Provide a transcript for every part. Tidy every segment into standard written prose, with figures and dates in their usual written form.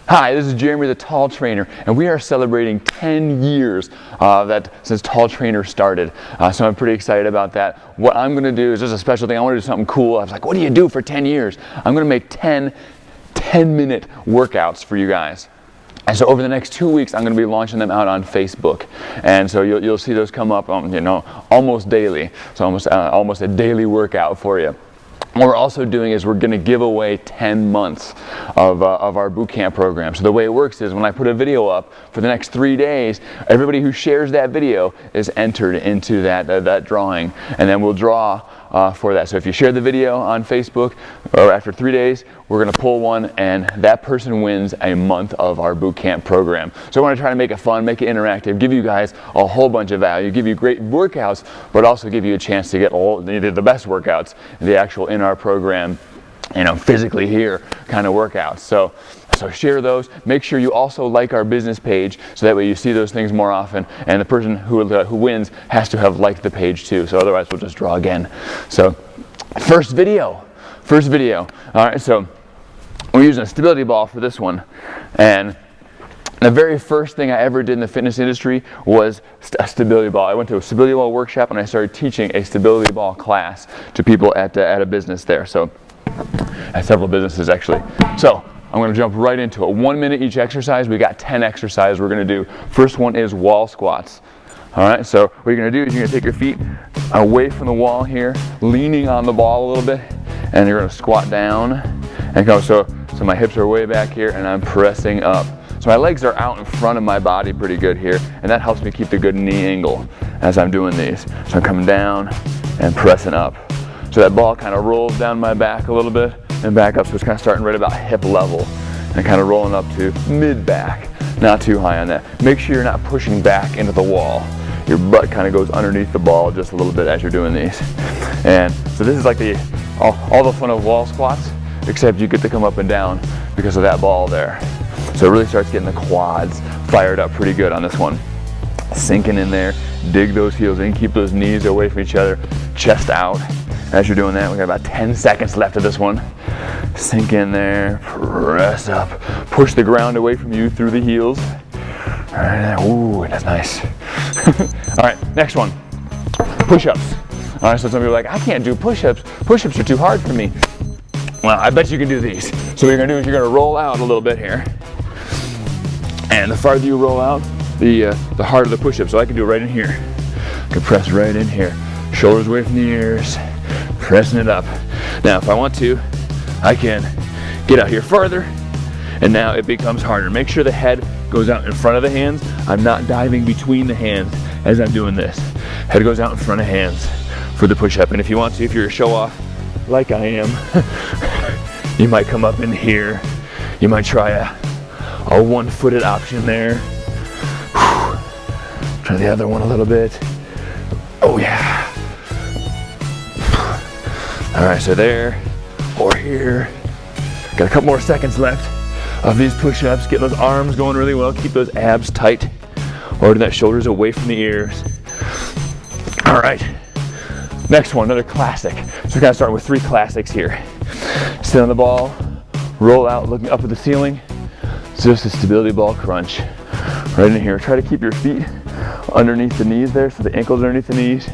Hi, this is Jeremy the Tall Trainer, and we are celebrating 10 years since Tall Trainer started. So I'm pretty excited about that. What I'm going to do is just a special thing. I want to do something cool. I was like, what do you do for 10 years? I'm going to make 10-minute workouts for you guys. And so over the next 2 weeks, I'm going to be launching them out on Facebook, and so you'll see those come up, almost daily. So almost a daily workout for you. What we're also doing is we're going to give away 10 months of our boot camp program. So the way it works is when I put a video up for the next 3 days, everybody who shares that video is entered into that drawing, and then we'll draw for that. So if you share the video on Facebook, or after 3 days, we're going to pull one, and that person wins a month of our boot camp program. So I want to try to make it fun, make it interactive, give you guys a whole bunch of value, give you great workouts, but also give you a chance to get the best workouts, the actual in our program, physically here kind of workouts. So share those. Make sure you also like our business page, so that way you see those things more often, and the person who wins has to have liked the page too. So otherwise we'll just draw again. So first video. All right, so we're using a stability ball for this one, and the very first thing I ever did in the fitness industry was a stability ball. I went to a stability ball workshop and I started teaching a stability ball class to people at a business there. So at several businesses actually. So I'm going to jump right into it. 1 minute each exercise. We got 10 exercises we're going to do. First one is wall squats. All right, so what you're going to do is you're going to take your feet away from the wall here, leaning on the ball a little bit, and you're going to squat down and go. So my hips are way back here and I'm pressing up. So my legs are out in front of my body pretty good here, and that helps me keep the good knee angle as I'm doing these. So I'm coming down and pressing up. So that ball kind of rolls down my back a little bit and back up, so it's kind of starting right about hip level and kind of rolling up to mid back, not too high on that. Make sure you're not pushing back into the wall. Your butt kind of goes underneath the ball just a little bit as you're doing these. And so this is like all the fun of wall squats, except you get to come up and down because of that ball there. So it really starts getting the quads fired up pretty good on this one. Sinking in there, dig those heels in, keep those knees away from each other, chest out. As you're doing that, we got about 10 seconds left of this one. Sink in there, press up, push the ground away from you through the heels. All right, ooh, that's nice. All right, next one, push-ups. All right, so some people are like, I can't do push-ups. Push-ups are too hard for me. Well, I bet you can do these. So what you're gonna do is you're gonna roll out a little bit here. And the farther you roll out, the harder the push-up. So I can do it right in here. I can press right in here. Shoulders away from the ears, pressing it up. Now, if I want to, I can get out here farther, and now it becomes harder. Make sure the head goes out in front of the hands. I'm not diving between the hands as I'm doing this. Head goes out in front of hands for the push-up. And if you want to, if you're a show-off like I am, you might come up in here. You might try a one-footed option there. Try the other one a little bit. Oh yeah. All right, so there or here. Got a couple more seconds left of these push-ups. Get those arms going really well. Keep those abs tight. Or that shoulders away from the ears. All right. Next one, another classic. So we're gonna start with 3 classics here. Sit on the ball, roll out, looking up at the ceiling. Just a stability ball crunch. Right in here. Try to keep your feet underneath the knees there, so the ankles are underneath the knees.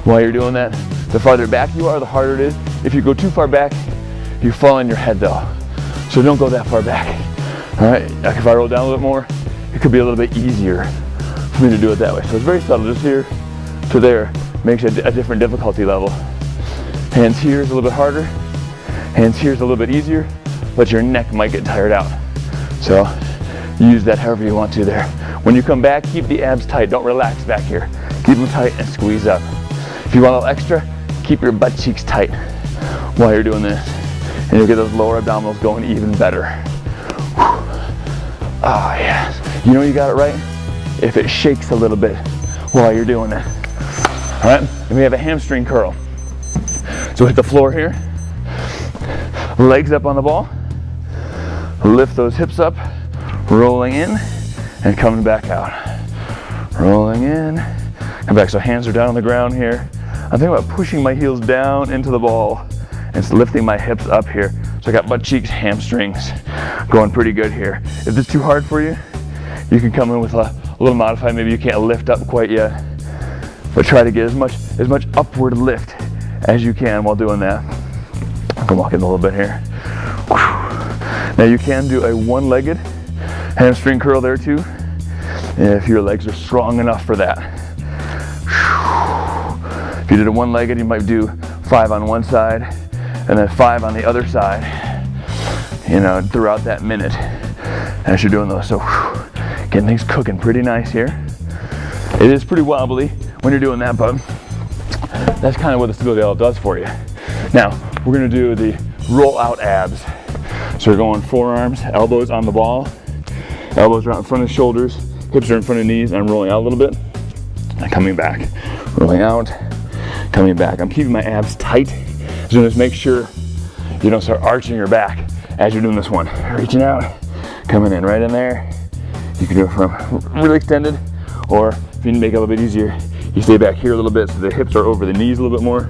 While you're doing that, the farther back you are, the harder it is. If you go too far back, you fall on your head though. So don't go that far back. All right, like if I roll down a little bit more, it could be a little bit easier for me to do it that way. So it's very subtle, just here to there. Makes it a different difficulty level. Hands here is a little bit harder. Hands here is a little bit easier, but your neck might get tired out. So use that however you want to there. When you come back, keep the abs tight. Don't relax back here. Keep them tight and squeeze up. If you want a little extra, keep your butt cheeks tight while you're doing this. And you'll get those lower abdominals going even better. Oh yes. You know you got it right if it shakes a little bit while you're doing it. All right, and we have a hamstring curl. So hit the floor here. Legs up on the ball. Lift those hips up, rolling in and coming back out. Rolling in, come back. So hands are down on the ground here. I'm thinking about pushing my heels down into the ball and lifting my hips up here. So So I got butt cheeks, hamstrings going pretty good here. If this is too hard for you, you can come in with a little modified. Maybe you can't lift up quite yet, but try to get as much upward lift as you can while doing that. I can walk in a little bit here. Now you can do a one-legged hamstring curl there too, if your legs are strong enough for that. If you did a one-legged, you might do 5 on one side and then 5 on the other side, you know, throughout that minute as you're doing those. So getting things cooking pretty nice here. It is pretty wobbly when you're doing that, but that's kind of what the stability elbow does for you. Now, we're gonna do the rollout abs. So we're going forearms, elbows on the ball, elbows are out in front of the shoulders, hips are in front of the knees, and I'm rolling out a little bit, and coming back. Rolling out, coming back. I'm keeping my abs tight, so just make sure you don't start arching your back as you're doing this one. Reaching out, coming in right in there. You can do it from really extended, or if you make it a little bit easier, you stay back here a little bit so the hips are over the knees a little bit more.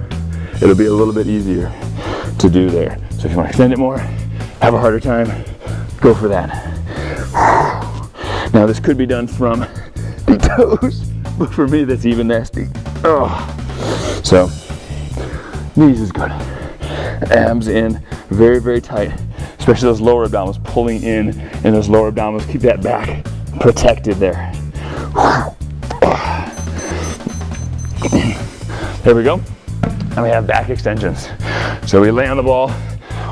It'll be a little bit easier to do there. So if you want to extend it more, have a harder time, go for that. Now this could be done from the toes, but for me that's even nasty. Oh. So knees is good. Abs in, very, very tight, especially those lower abdominals, pulling in those lower abdominals. Keep that back protected there. There we go. And we have back extensions. So we lay on the ball.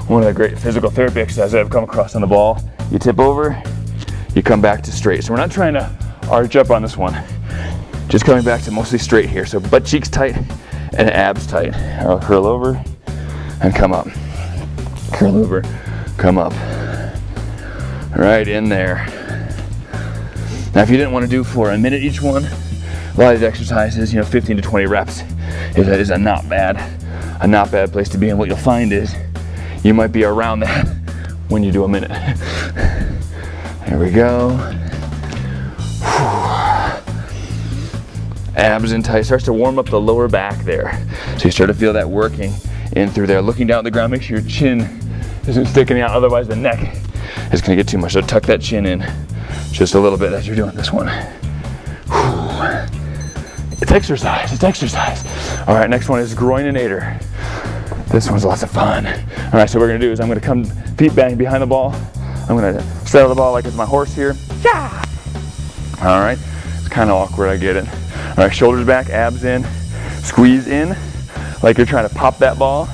One of the great physical therapy exercises I've come across on the ball. You tip over, you come back to straight. So we're not trying to arch up on this one. Just coming back to mostly straight here. So butt cheeks tight and abs tight. I'll curl over and come up. Curl over, come up. Right in there. Now if you didn't want to do for a minute each one, a lot of these exercises, 15 to 20 reps is a not bad place to be. And what you'll find is you might be around that when you do a minute. There we go. Abs in tight. Starts to warm up the lower back there. So you start to feel that working in through there. Looking down at the ground, make sure your chin isn't sticking out, otherwise the neck is gonna get too much. So tuck that chin in just a little bit as you're doing this one. It's exercise, it's exercise. All right, next one is groininator. This one's lots of fun. All right, so what we're gonna do is I'm gonna come feet back behind the ball. I'm gonna settle the ball like it's my horse here. Yeah. All right, it's kind of awkward, I get it. All right, shoulders back, abs in, squeeze in, like you're trying to pop that ball,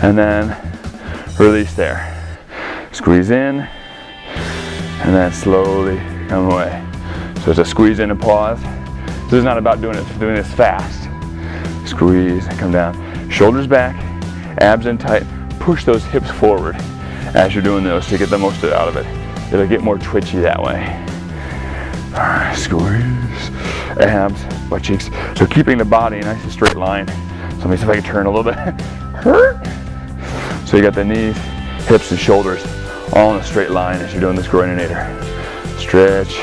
and then release there. Squeeze in, and then slowly come away. So it's a squeeze in and pause. This is not about doing this fast. Squeeze and come down. Shoulders back, abs in tight. Push those hips forward as you're doing those to get the most out of it. It'll get more twitchy that way. All right, squeeze, abs, butt cheeks. So keeping the body in a nice straight line. So let me see if I can turn a little bit. So you got the knees, hips, and shoulders all in a straight line as you're doing this groininator. Stretch,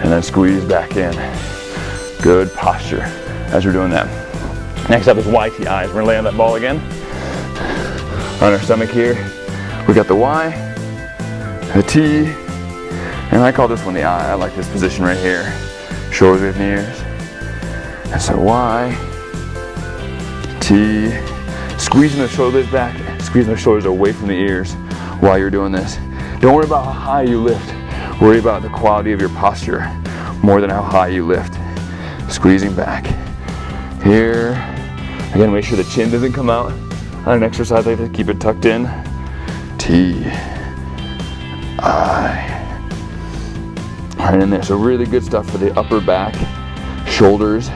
and then squeeze back in. Good posture as we're doing that. Next up is YTIs. We're gonna lay on that ball again. On our stomach here. We got the Y, the T, and I call this one the I. I like this position right here. Shoulders with ears. And so Y, T, squeezing the shoulders back, squeezing the shoulders away from the ears while you're doing this. Don't worry about how high you lift. Worry about the quality of your posture more than how high you lift. Squeezing back. Here. Again, make sure the chin doesn't come out on an exercise like this. Keep it tucked in. T, I. Right in there. So really good stuff for the upper back, shoulders,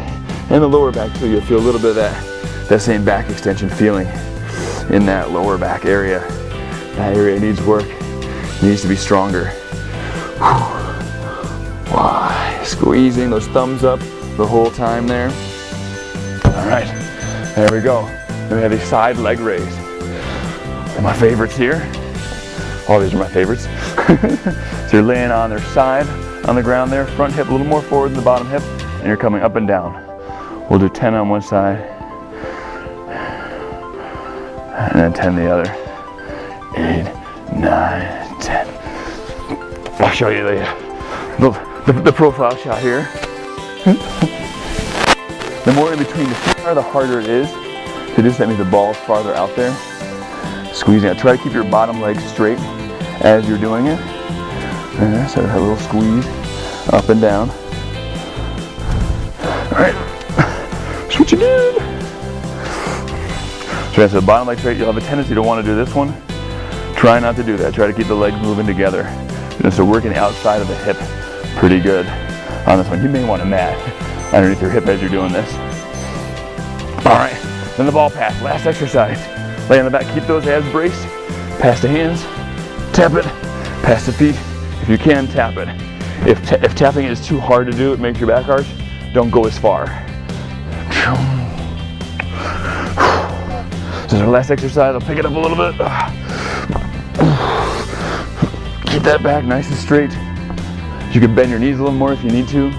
and the lower back too. You'll feel a little bit of that same back extension feeling in that lower back area. That area needs work. It needs to be stronger. Why? Squeezing those thumbs up the whole time there. All right, there we go. Then we have these side leg raise. They're my favorites here. All these are my favorites. So you're laying on their side on the ground there, front hip a little more forward than the bottom hip, and you're coming up and down. We'll do 10 on one side, and then 10 the other. 8, 9, 10. I'll show you the profile shot here. The more in between the feet are, the harder it is to do. So that means the ball is farther out there. Squeezing it. Try to keep your bottom leg straight as you're doing it. And so have a little squeeze up and down. All right, switch again. So the bottom leg straight. You'll have a tendency to want to do this one. Try not to do that. Try to keep the legs moving together. And so working outside of the hip pretty good on this one. You may want a mat underneath your hip as you're doing this. All right, then the ball pass, last exercise. Lay on the back, keep those abs braced. Pass the hands, tap it, pass the feet. If you can, tap it. If tapping is too hard to do, it makes your back arch, don't go as far. This is our last exercise. I'll pick it up a little bit. Keep that back nice and straight. You can bend your knees a little more if you need to.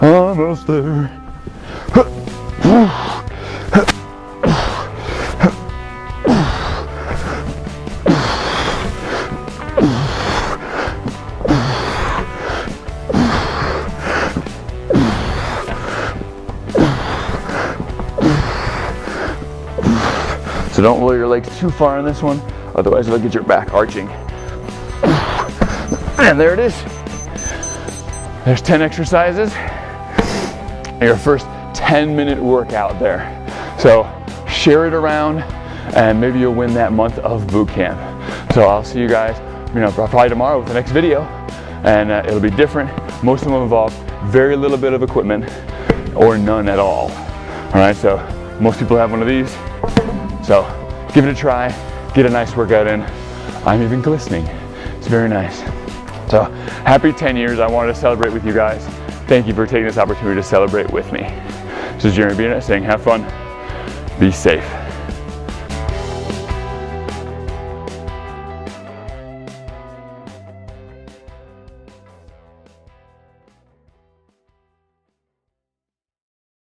Almost there. So don't roll your legs too far on this one, otherwise it'll get your back arching. And there it is. There's 10 exercises. Your first 10-minute workout there. So share it around and maybe you'll win that month of boot camp. So I'll see you guys, probably tomorrow with the next video, and it'll be different. Most of them will involve very little bit of equipment or none at all. All right, so most people have one of these. So give it a try, get a nice workout in. I'm even glistening. It's very nice. So happy 10 years. I wanted to celebrate with you guys. Thank you for taking this opportunity to celebrate with me. This is Jeremy Bina saying have fun, be safe.